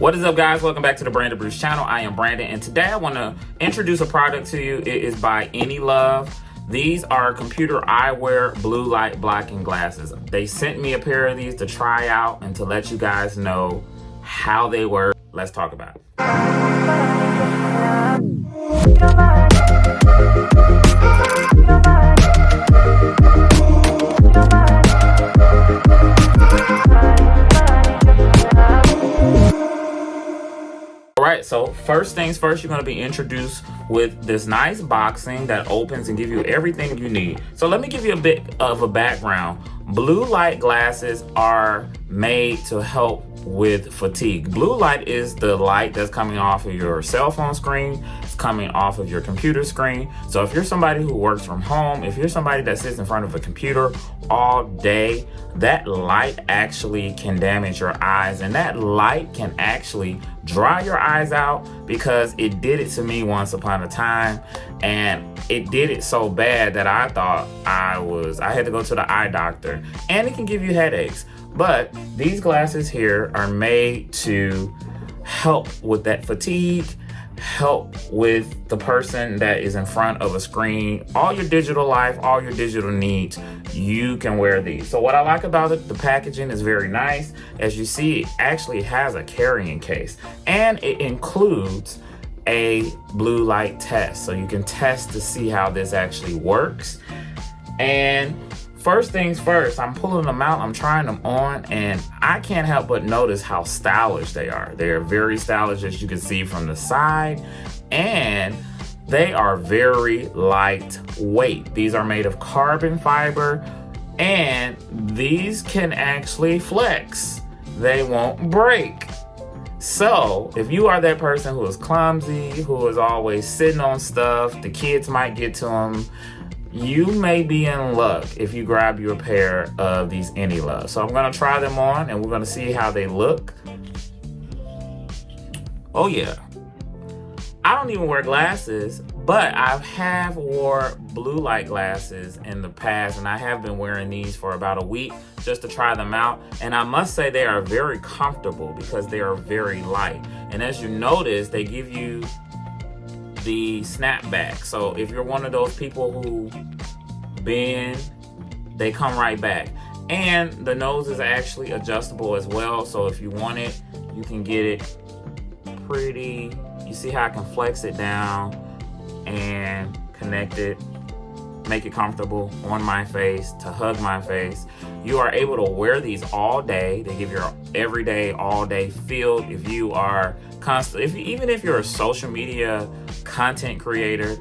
What is up, guys? Welcome back to the Brandon Brews channel. I am Brandon, and today I want to introduce a product to you. It is by AnyLove. These are computer eyewear blue light blocking glasses. They sent me a pair of these to try out and to let you guys know how they work. Let's talk about it. Alright, so first things first, you're going to be introduced with this nice boxing that opens and give you everything you need. So let me give you a bit of a background. Blue light glasses are made to help with fatigue. Blue light is the light that's coming off of your cell phone screen. It's coming off of your computer screen. So if you're somebody who works from home, if you're somebody that sits in front of a computer all day, that light actually can damage your eyes, and that light can actually dry your eyes out, because it did it to me once upon a time, and it did it so bad that I thought I had to go to the eye doctor, and it can give you headaches. But these glasses here are made to help with that fatigue, help with the person that is in front of a screen. All your digital life, all your digital needs, you can wear these. So what I like about it, the packaging is very nice. As you see, it actually has a carrying case, and it includes a blue light test. So you can test to see how this actually works. And first things first, I'm pulling them out, I'm trying them on, and I can't help but notice how stylish they are. They're very stylish, as you can see from the side, and they are very lightweight. These are made of carbon fiber, and these can actually flex. They won't break. So if you are that person who is clumsy, who is always sitting on stuff, the kids might get to them, you may be in luck if you grab you a pair of these AnyLove. So I'm gonna try them on, and we're gonna see how they look. Oh yeah, I don't even wear glasses, but I have wore blue light glasses in the past, and I have been wearing these for about a week just to try them out. And I must say they are very comfortable because they are very light. And as you notice, they give you the snapback. So if you're one of those people who bend, they come right back. And the nose is actually adjustable as well. So if you want it, you can get it pretty. You see how I can flex it down and connect it, make it comfortable on my face, to hug my face. You are able to wear these all day. They give your everyday, all day feel. If you are even if you're a social media content creator,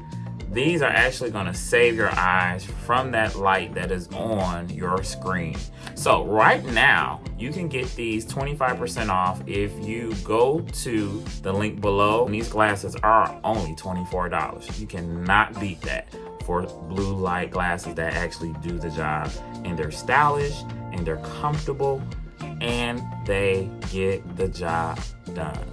these are actually going to save your eyes from that light that is on your screen. So right now, you can get these 25% off if you go to the link below. And these glasses are only $24. You cannot beat that for blue light glasses that actually do the job. And they're stylish, and they're comfortable, and they get the job done.